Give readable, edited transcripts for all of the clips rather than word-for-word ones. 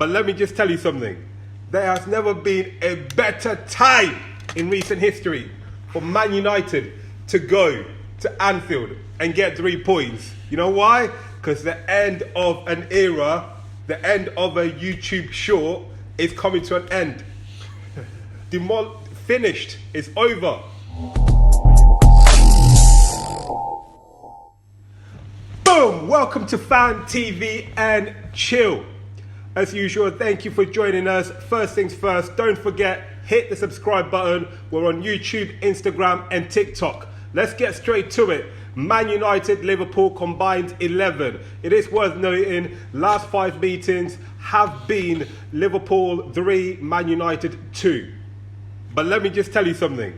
But let me just tell you something. There has never been a better time in recent history for Man United to go to Anfield and get 3 points. You know why? Because the end of an era, the end of a YouTube short is coming to an end. Finished. It's over. Boom! Welcome to FanTVnChill. As usual, thank you for joining us. First things first, don't forget, hit the subscribe button. We're on YouTube, Instagram and TikTok. Let's get straight to it. Man United, Liverpool combined 11. It is worth noting, last 5 meetings have been Liverpool 3, Man United 2. But let me just tell you something.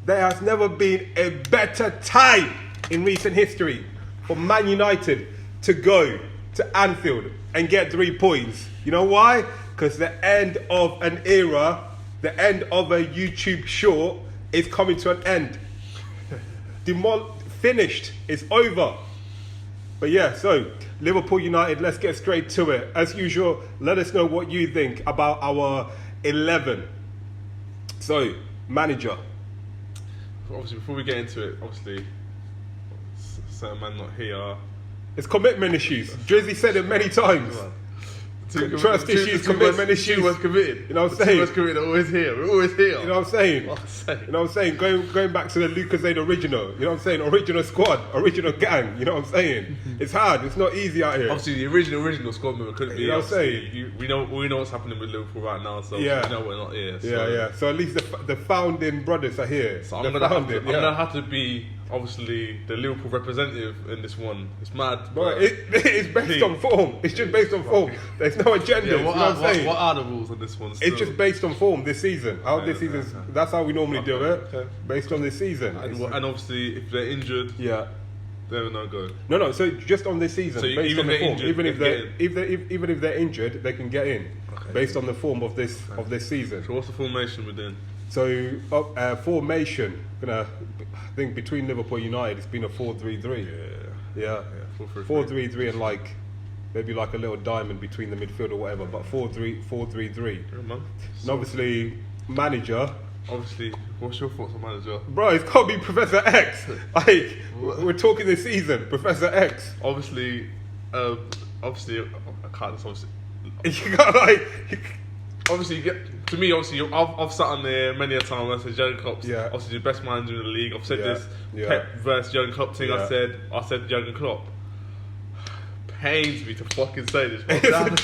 There has never been a better time in recent history for Man United to go to Anfield and get 3 points. You know why? Because the end of an era, the end of a YouTube short is coming to an end. Finished. It's over. But yeah, so Liverpool United, let's get straight to it. As usual, let us know what you think about our 11. So, manager. Obviously, before we get into it, obviously, certain man not here. It's commitment issues. Drizzy said it many times. Trust issues, commitment issues. Two was committed. You know what I'm saying? Two was committed are always here. We're always here. You know what I'm saying? You know what I'm saying? Going back to the Lucasade original. You know what I'm saying? Original squad, original gang. You know what I'm saying? It's hard. It's not easy out here. Obviously, the original squad member couldn't be. You know what I'm saying? We know what's happening with Liverpool right now, so yeah. we know we're not here. So. Yeah. So at least the founding brothers are here. So I'm gonna have to be obviously the Liverpool representative in this one. It's mad. Bro, it's based on form. It's just based on form. There's no agenda. Yeah, you know what I'm saying? What are the rules on this one? Still? It's just based on form this season. That's how we normally do it. Okay. Based on this season. And obviously, if they're injured, yeah, they're no go. No. So just on this season, so based on the form. Injured, even if they're injured, they can get in. Okay. Based on the form of this season. So what's the formation we're doing? So formation, I think between Liverpool United, it's been a 4-3-3. Yeah. 4-3-3 and maybe like a little diamond between the midfield or whatever, but 4-3-3. And obviously, manager. Obviously, what's your thoughts on manager? Bro, it's got to be Professor X. We're talking this season, Professor X. Obviously, I can't. Obviously, you got obviously, to me, obviously, I've sat on there many a time. I said Jurgen Klopp's obviously the best manager in the league. I've said this Pep versus Jurgen Klopp thing. I said Jurgen Klopp. Pains me to fucking say this, but I'm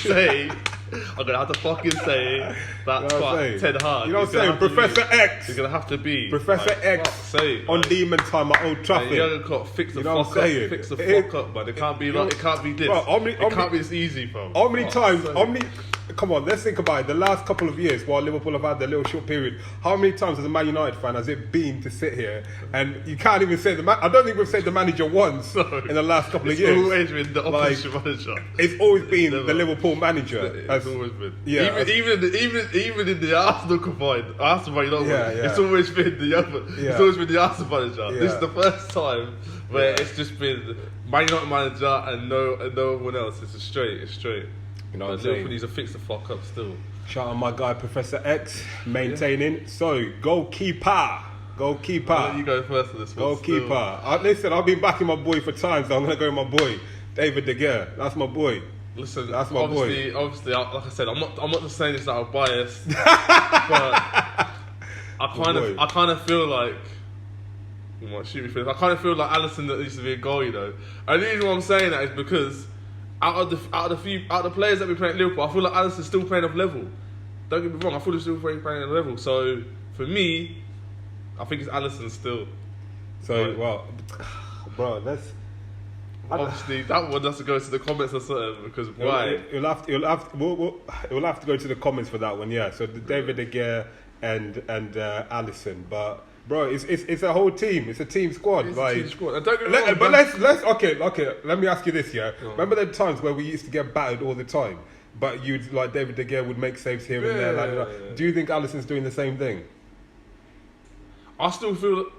gonna have to fucking say that Ten Hag. You know what I'm saying? Professor X. You're gonna have to be Professor X on Demon Time at Old Trafford. Jurgen Klopp, fix the fuck up, man. It can't be this. It can't be this easy, bro. How many times? Come on, let's think about it. The last couple of years, while Liverpool have had their little short period, how many times as a Man United fan has it been to sit here and you can't even say I don't think we've said the manager once in the last couple of years. It's always been the opposition manager. It's always been the Liverpool manager. It's always been. Yeah. Even in the Arsenal combined, it's always been the other. It's always been the Arsenal manager. Yeah. This is the first time where it's just been Man United manager and no one else. It's straight. You know what I'm Liverpool saying? needs to fix the fuck up still. Shout out my guy Professor X, maintaining. Yeah. So, goalkeeper. I'll let you go first for this one. Goalkeeper. Listen, I've been backing my boy for time, so I'm going to go with my boy, David De Gea. That's my boy. Listen, that's my boy. Obviously, like I said, I'm not just saying this out of bias, but I kind of feel like. You might shoot me for this. I kind of feel like Alisson that used to be a goal, you know. And the reason why I'm saying that is because out of the players that we play at Liverpool, I feel like Alisson's still playing off level. Don't get me wrong, I feel he's still playing off level. So for me, I think it's Alisson still. So bro, that's obviously that one has to go to the comments or something because why? It'll have to go to the comments for that one, yeah. So David De Gea and Alisson, but. Bro, it's a whole team. It's a team squad. It's a team squad. Don't get me wrong, but let's okay. Let me ask you this, yeah. Remember the times where we used to get battered all the time, but you'd like David De Gea would make saves here and there. Do you think Alisson's doing the same thing? I still feel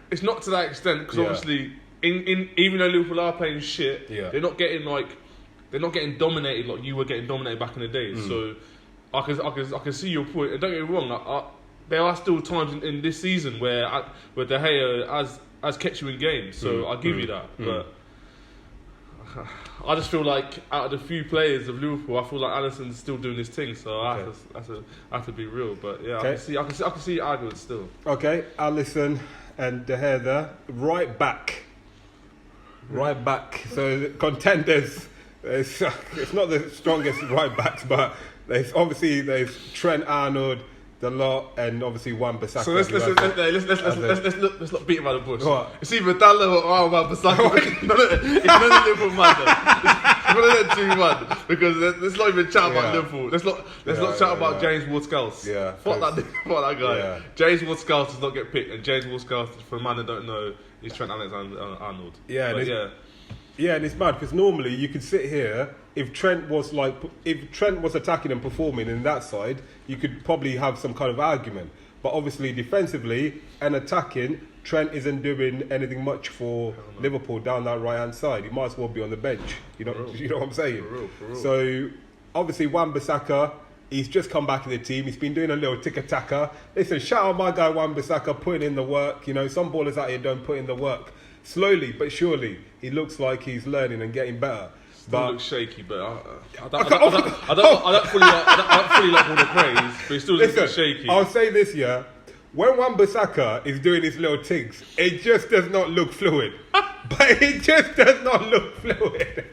it's not to that extent because obviously, even though Liverpool are playing shit, they're not getting they're not getting dominated like you were getting dominated back in the day. So I can see your point. And don't get me wrong, there are still times in this season where De Gea has kept you in games. So I'll give you that. But I just feel like out of the few players of Liverpool, I feel like Alisson's still doing his thing. So I have to be real. But yeah, I can see arguments still. Okay, Alisson and De Gea there. Right back. So contenders. It's not the strongest right backs, but there's Trent Arnold, the lot, and obviously Wan-Bissaka. So let's not beat about the bush. What? It's either Dallo or Wan-Bissaka. It's none of Liverpool matter. It's one of them 2-1 because let's not even chat about Liverpool. Let's not chat about James Ward-Scouse. Yeah, fuck that guy. Yeah. James Ward-Scouse does not get picked, and James Ward-Scouse, for a man that don't know, is Trent Alexander-Arnold. Yeah, and it's mad because normally you could sit here if Trent was attacking and performing in that side, you could probably have some kind of argument. But obviously, defensively and attacking, Trent isn't doing anything much for Liverpool down that right hand side. He might as well be on the bench. You know what I'm saying? For real. So obviously, Wan-Bissaka, he's just come back in the team. He's been doing a little tick-a-tacker. Listen, shout out my guy Wan-Bissaka putting in the work. You know, some ballers out here don't put in the work. Slowly but surely, he looks like he's learning and getting better. Still looks shaky, but I don't fully like all the praise, but he still looks shaky. I'll say this, yeah. When Wan-Bissaka is doing his little tigs, it just does not look fluid. But it just does not look fluid.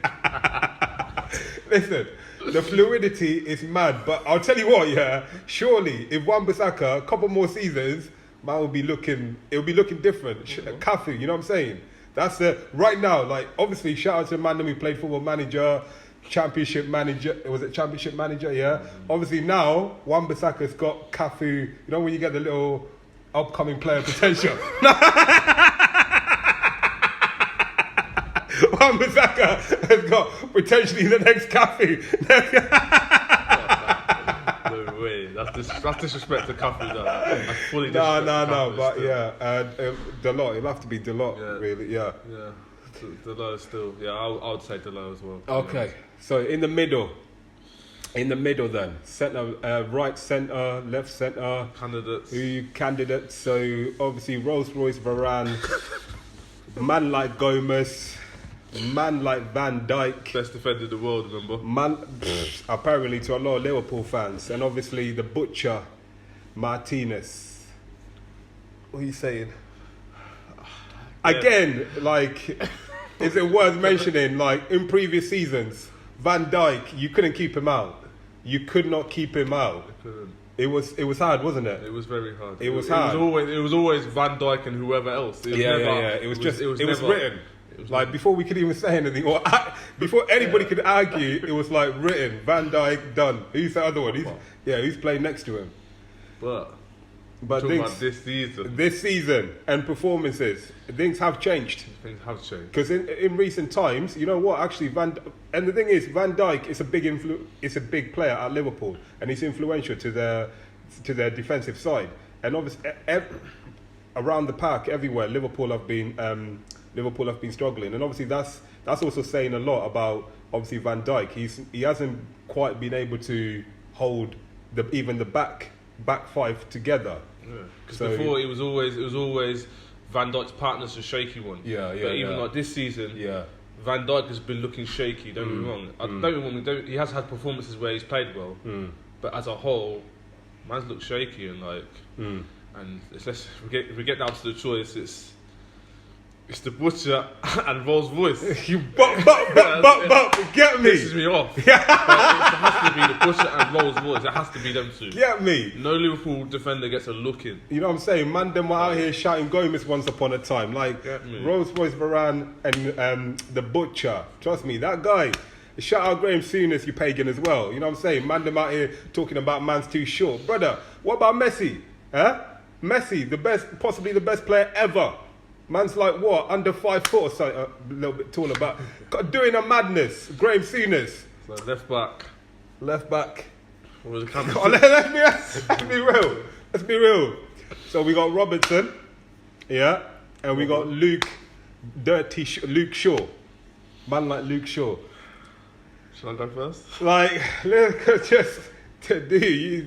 Listen, the fluidity is mad. But I'll tell you what, yeah. Surely, if Wan-Bissaka, a couple more seasons, man it'll be looking different. Cafu, you know what I'm saying? That's right now, like, obviously, shout out to the man who played Football Manager, Championship Manager. Was it Championship Manager? Yeah. Obviously, now, Wan-Bissaka's got Cafu. You know when you get the little upcoming player potential? Wan-Bissaka has got potentially the next Cafu. No way. That's disrespect to Cafu, though. That's fully No, disrespect but yeah, Delort. It'll have to be Delort, really, yeah. Yeah, Delort still. Yeah, I would say Delort as well. Okay, so in the middle then, centre, right centre, left centre. Candidates. So obviously Rolls-Royce, Varane, man like Gomez, man like Van Dijk. Best defender in the world, remember? Man, apparently to a lot of Liverpool fans. And obviously the butcher, Martinez. What are you saying? Again, like, is it worth mentioning, like, in previous seasons, Van Dijk, you couldn't keep him out. You could not keep him out. It was hard, wasn't it? It was very hard. It was hard. It was always Van Dijk and whoever else. It was written. Like, before we could even say anything, or before anybody could argue, it was like written. Van Dijk, done. Who's the other one? Who's playing next to him? But talking about this season and performances, things have changed. Because in recent times, you know what? Actually, and the thing is, Van Dijk is a big player at Liverpool, and he's influential to their defensive side. And obviously, around the park, everywhere, Liverpool have been struggling, and obviously that's also saying a lot about obviously Van Dijk. He hasn't quite been able to hold even the back five together. Because before it was always Van Dijk's partner's a shaky one. But even like this season, Van Dijk has been looking shaky. Don't get me wrong. Don't get me wrong. He has had performances where he's played well, but as a whole, man's looked shaky and like. And if we get down to the choice, it's the butcher and Rolls Royce. but get me. Pisses me off. But it has to be the butcher and Rolls Royce. It has to be them two. Get me. No Liverpool defender gets a look in. You know what I'm saying? Man, them were out here shouting Gomez once upon a time. Like Rolls Royce, Varane, and the butcher. Trust me, that guy. Shout out Graham Souness, you pagan as well. You know what I'm saying? Man, them out here talking about man's too short, brother. What about Messi? Messi, possibly the best player ever. Man's like what, under 5 foot or something, a little bit taller, but doing a madness. Graham Souness. So left back. Let's be real. So we got Robertson, and we got Luke Shaw. Man like Luke Shaw. Shall I go first? Like, look, just do you.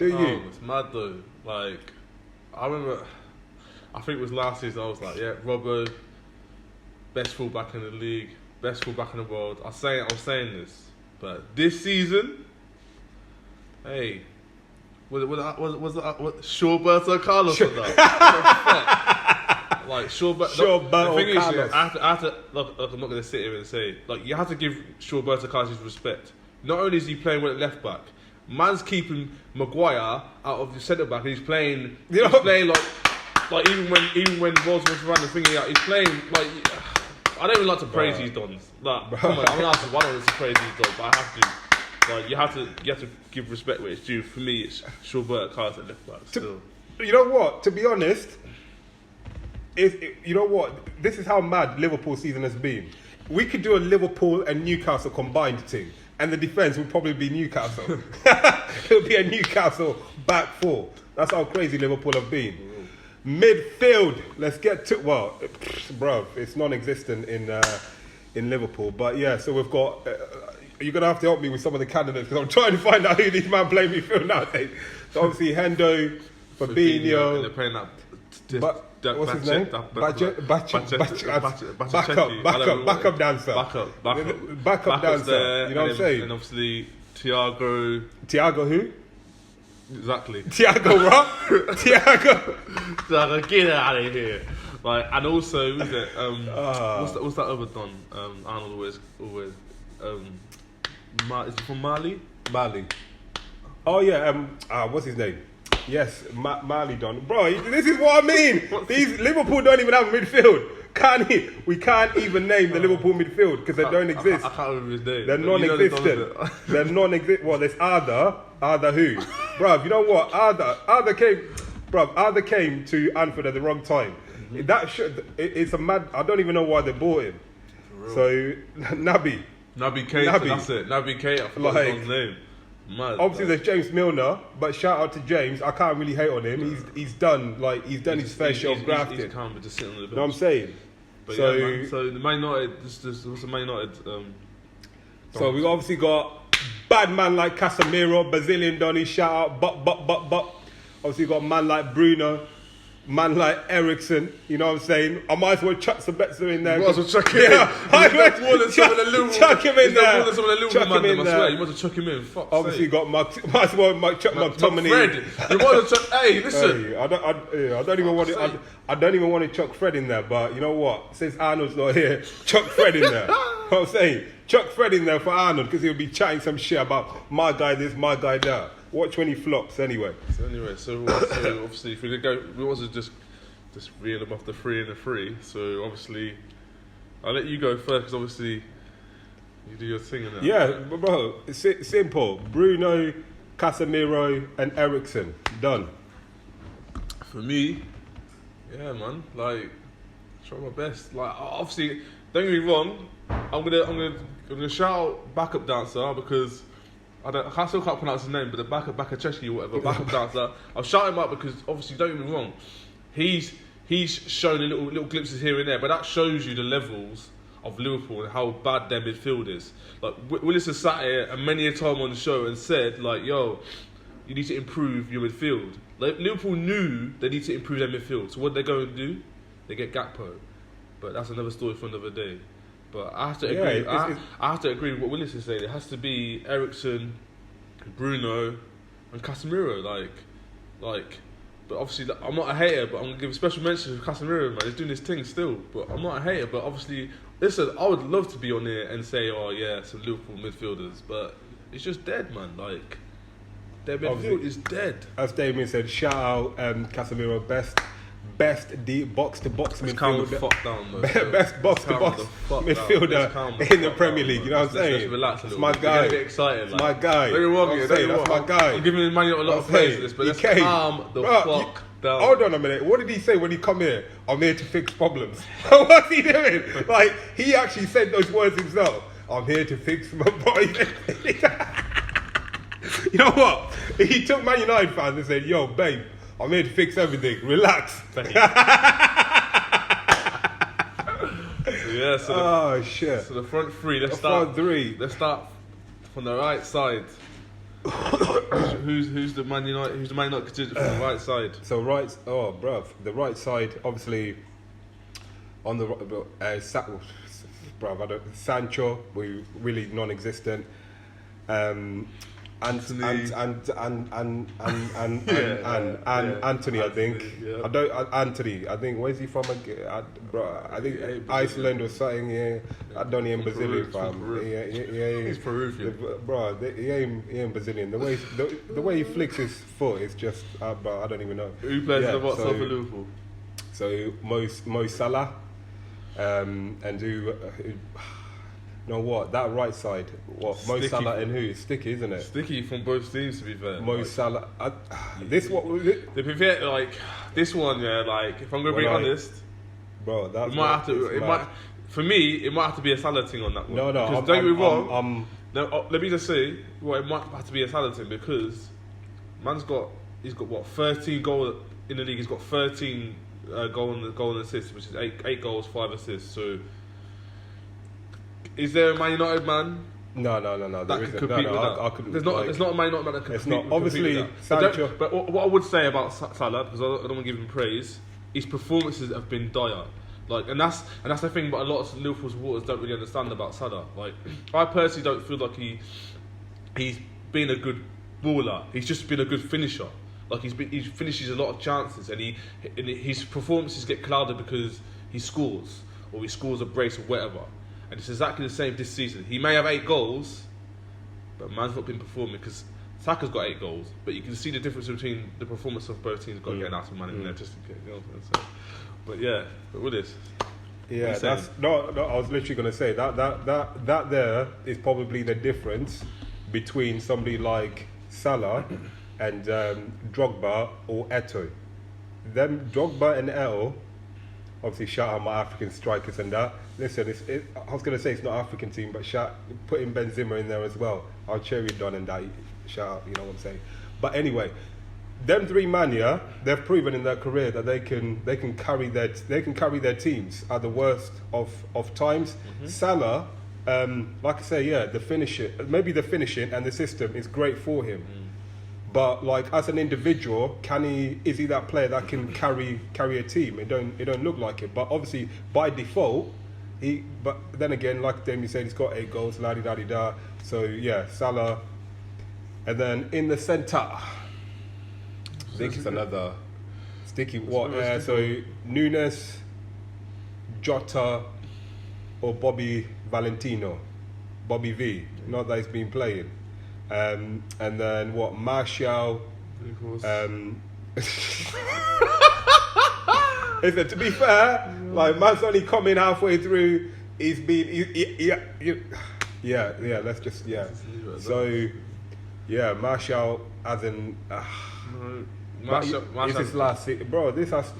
It's mad though. Like, I remember, I think it was last season, I was like, yeah, Robbo, best fullback in the league, best fullback in the world. I was saying this, but this season, hey, was Shawberto Carlos or that? Like Shawberto Carlos. I have to look, I'm not going to sit here and say, like, you have to give Shawberto Carlos his respect. Not only is he playing well at left back, man's keeping Maguire out of the centre back, and he's playing like even when Rolls was running the thingy out, he's playing like. I don't even like to praise these dons. Like, come on, I'm not asking why don't to praise these dons, but I have to. Like, you have to give respect where it's due. For me, it's Shawberto Carlos at left back. Still, you know what? To be honest, you know what? This is how mad Liverpool season has been. We could do a Liverpool and Newcastle combined team, and the defence would probably be Newcastle. It would be a Newcastle back four. That's how crazy Liverpool have been. Midfield, let's get to bro, it's non-existent in Liverpool. But yeah, so we've got. You're gonna have to help me with some of the candidates because I'm trying to find out who these man play midfield nowadays. So obviously Hendo, Fabinho. They're playing that. What's his name? Backup dancer. Backup dancer. You know what I'm saying? And obviously Thiago. Thiago who? Exactly. Thiago what? Thiago, get out of here. Like, and also, who's it? What's that other Don? Arnold always. Is he from Mali? Mali. Oh yeah. What's his name? Yes, Mali Don. Bro, this is what I mean. These Liverpool don't even have a midfield. We can't even name the Liverpool midfield because they don't exist. I can't remember his name. They're non-existent. They're non-existent. Well, there's Arda who? Bruv, you know what? Arda came to Anfield at the wrong time. Mm-hmm. It's a mad. I don't even know why they bought him. So Naby Keita, that's it. Naby Keita, I forgot his name. Mad, obviously, there's James Milner, but shout out to James. I can't really hate on him. He's done his fair share of grafting. He's calm, but just sitting on the bench. You know what I'm saying? But so, yeah, man. So the Man United, what's the Man United? So we obviously got bad man like Casemiro, Brazilian Donny. Shout out, but. Obviously, you got man like Bruno. Man like Ericsson, you know what I'm saying? I might as well chuck some bets in there. You might as well chuck him in. Chuck him in there. Chuck him in there. I swear, you might as well chuck him in. Fuck. Obviously, you got might as well chuck McTominay. Fred. You might as well chuck. Hey, listen. Hey, I don't even want to. I don't even want to chuck Fred in there. But you know what? Since Arnold's not here, chuck Fred in there. You know what I'm saying? Chuck Fred in there for Arnold because he'll be chatting some shit about my guy this, my guy that. Watch when he flops anyway. So obviously, if we want to just reel them off the 3 and the 3. So obviously, I'll let you go first because obviously you do your thing in there. Yeah, bro, it's simple. Bruno, Casemiro, and Ericsson done. For me, yeah, man. Like, try my best. Like, obviously, don't get me wrong. I'm gonna shout out backup dancer because. I still can't pronounce his name, but the Bakacheski or whatever, backup dancer. I'll shout him out because obviously, don't get me wrong, he's shown a little glimpses here and there, but that shows you the levels of Liverpool and how bad their midfield is. Like Willis has sat here and many a time on the show and said, like, yo, you need to improve your midfield. Like, Liverpool knew they need to improve their midfield, so what they're going to do? They get Gakpo, but that's another story for another day. But I have to agree. I have to agree with what Willis is saying. It has to be Ericsson, Bruno, and Casemiro. Like. But obviously, I'm not a hater. But I'm gonna give a special mention to Casemiro, man. He's doing his thing still. But I'm not a hater. But obviously, listen, I would love to be on here and say, oh yeah, some Liverpool midfielders. But it's just dead, man. Like, their midfield is dead. As Damien said, shout out Casemiro, best box-to-box midfielder. Best box-to-box midfielder in the Premier League. You know what I'm saying? Let's relax a little. It's my guy. Get excited. It's my guy. That's my guy. I'm giving Man United a lot of praise for this, but let's calm the fuck down. Hold on a minute. What did he say when he come here? I'm here to fix problems. What's he doing? Like, he actually said those words himself. I'm here to fix my boy. You know what? He took Man United fans and said, yo, babe, I'm here to fix everything. Relax. Yeah, Yeah. So shit. So the front three. Let's front three. Let's start from the right side. who's the Man United? Who's the Man United contingent from the right side? So the right side, obviously, on the Sancho, we really non-existent. Anthony, I think. Anthony. I think where's he from? I think Iceland or something. Yeah, I don't know him Brazilian, fam. He's Peruvian, bro. He ain't Brazilian. The way he flicks his foot is just, bro. I don't even know. Who plays the what's for Liverpool? So Mo Salah, and who. No, what? That right side. What? Mo Salah and who? Sticky, isn't it? Sticky from both teams, to be fair. Mo Salah. This what? To be fair, like this one, yeah. Like if I'm gonna be honest, bro, that might have to. It might. For me, it might have to be a Salah thing on that one. No. Because don't get me wrong. Let me just say, well, it might have to be a Salah thing because he's got what 13 goals in the league. He's got 13 goal and assists, which is 8 goals, 5 assists. So. Is there a Man United man? No. That can compete with that. There's not a Man United man that can it's compete. Not obviously Sancho. But what I would say about Salah, because I don't want to give him praise, his performances have been dire. Like, and that's the thing. But a lot of Liverpool supporters don't really understand about Salah. Like, I personally don't feel like he's been a good baller. He's just been a good finisher. Like he finishes a lot of chances, and his performances get clouded because he scores or he scores a brace or whatever. And it's exactly the same this season. He may have 8 goals, but man's not been performing because Saka's got 8 goals. But you can see the difference between the performance of both teams getting out of Man in there just in case. You know what I'm saying? But yeah, but with this. Yeah, that's no. I was literally going to say that there is probably the difference between somebody like Salah and Drogba or Eto'o. Them Drogba and Eto'o. Obviously, shout out my African strikers and that. Listen, I was going to say it's not African team, but putting Benzema in there as well. I'll cherry Don and that. Shout out, you know what I'm saying. But anyway, them 3 man, yeah, they've proven in their career that they can carry their teams at the worst of times. Salah, like I say, yeah, the finishing and the system is great for him. But like as an individual, is he that player that can carry a team? It don't look like it. But obviously by default, but then again, like Damien said, he's got 8 goals, la-di-da-di-da. So yeah, Salah. And then in the centre, I think it's another sticky. So Nunes, Jota, or Bobby Valentino, Bobby V. Not that he's been playing. And then what? Martial. Listen, to be fair, like man's only coming halfway through. He's been, yeah. Let's just So, yeah, Martial as in. Martial. This is last season, bro. This has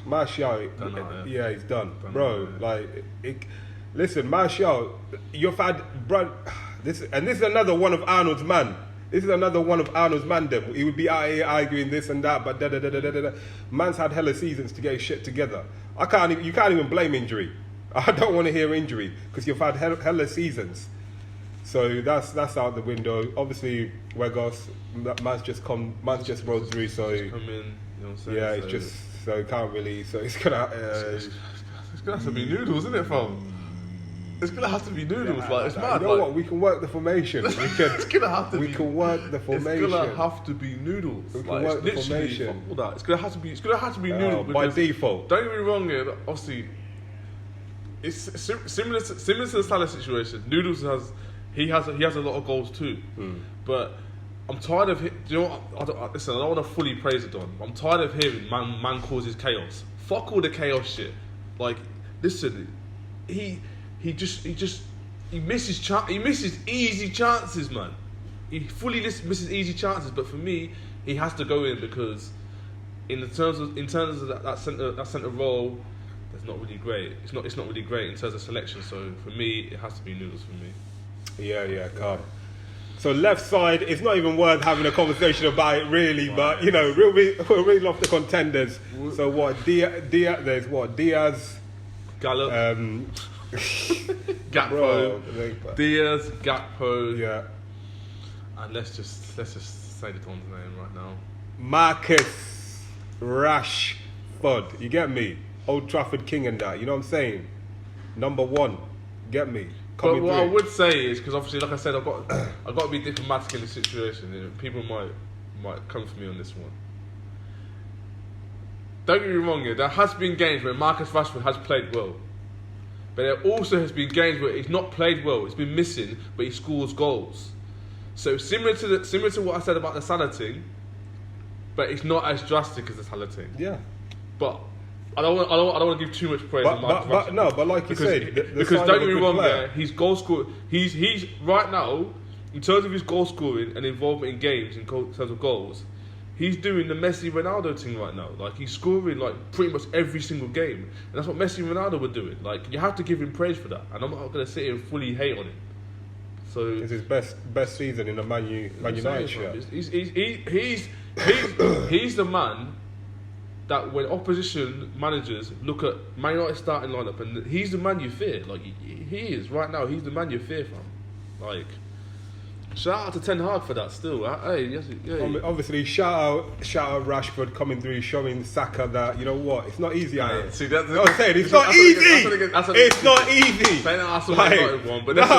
Martial. Yeah, he's done, bro. Like, listen, Martial, you've had, bro. This is another one of Arnold's man. This is another one of Arnold's man. Them. He would be out here arguing this and that, but da. Man's had hella seasons to get his shit together. You can't even blame injury. I don't want to hear injury because you've had hella seasons. So that's out the window. Obviously, Weghorst, man's just rolled through. So come in, you know what I'm saying? Yeah, it's just so it can't really. So it's gonna. It's gonna have to be noodles, isn't it, fam? It's gonna have to be noodles. Like it's mad. You know what? We can work the formation. It's gonna have to. We can work the formation. It's gonna have to be noodles. We can work the formation. It's gonna have to be. It's gonna have to be noodles by default. Don't get me wrong here. Obviously, it's similar to the Salah situation. Noodles he has a lot of goals too, but I'm tired of him. Do you know what? Listen, I don't want to fully praise it on. I'm tired of hearing man causes chaos. Fuck all the chaos shit. Like, listen, he misses easy chances, man. He fully misses easy chances, but for me, he has to go in because in terms of that centre role, it's not really great. It's not really great in terms of selection. So for me, it has to be noodles for me. Yeah, calm. So left side, it's not even worth having a conversation about it really, but you know, we'll read off the contenders. So what? Diaz, there's what? Diaz, Gallup. Gakpo, Diaz, Gakpo. Yeah. And let's just say the Don's name right now. Marcus Rashford. You get me? Old Trafford King and that. You know what I'm saying? Number 1. Get me? But what I would say is, because obviously, like I said, I've got to be diplomatic in the situation. You know, people might come for me on this one. Don't get me wrong, there has been games where Marcus Rashford has played well. But there also has been games where he's not played well. He's been missing, but he scores goals. So similar to what I said about the Salah thing, but it's not as drastic as the Salah thing. Yeah. But I don't want to give too much praise to Marcus Rashford. But like you said, because don't get me wrong, he's goal scorer. He's right now, in terms of his goal scoring and involvement in games in terms of goals, he's doing the Messi Ronaldo thing right now. Like, he's scoring like pretty much every single game, and that's what Messi and Ronaldo were doing. Like, you have to give him praise for that, and I'm not going to sit here and fully hate on him. So it's his best season in the Man United shirt. He's the man that when opposition managers look at Man United starting lineup, and he's the man you fear. Like, he is right now. He's the man you fear from. Like, shout out to Ten Hag for that. Still, hey, yes, yeah. Obviously, shout out Rashford coming through, showing Saka that, you know what, it's not easy out here. See, that's what I'm saying. It's not easy. It's not easy. Saying that Arsenal like, one, but that's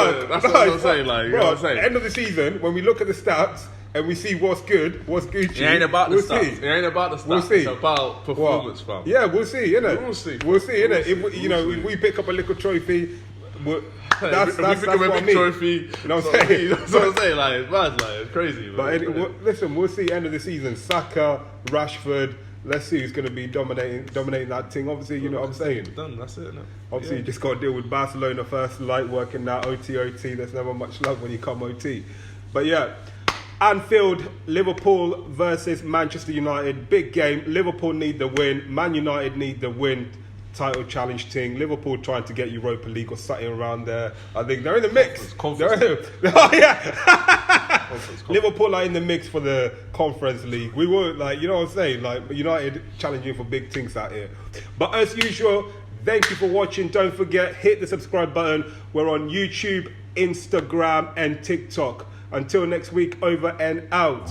what I'm saying. Like, you know what I'm saying. End of the season, when we look at the stats and we see what's good, what's Gucci. It ain't about the stats. It ain't about the stats. We'll see. It's about performance, fam. Yeah, we'll see, innit? We'll see, innit? If we pick up a little trophy, that's what I mean. Trophy, you know what I'm saying? That's what I'm saying. Like, it's mad, like, it's crazy. But listen, we'll see end of the season. Saka, Rashford. Let's see who's going to be dominating that thing. Obviously, you know what I'm saying. Done. That's it. No? Obviously, you just got to deal with Barcelona first. Light working that OT. There's never much love when you come OT. But yeah, Anfield, Liverpool versus Manchester United. Big game. Liverpool need the win. Man United need the win. Title challenge thing. Liverpool trying to get Europa League or something around there. I think they're in the mix. Oh yeah. Liverpool are in the mix for the Conference League. We were like, you know what I'm saying? Like, United challenging for big things out here. But as usual, thank you for watching. Don't forget, hit the subscribe button. We're on YouTube, Instagram, and TikTok. Until next week, over and out.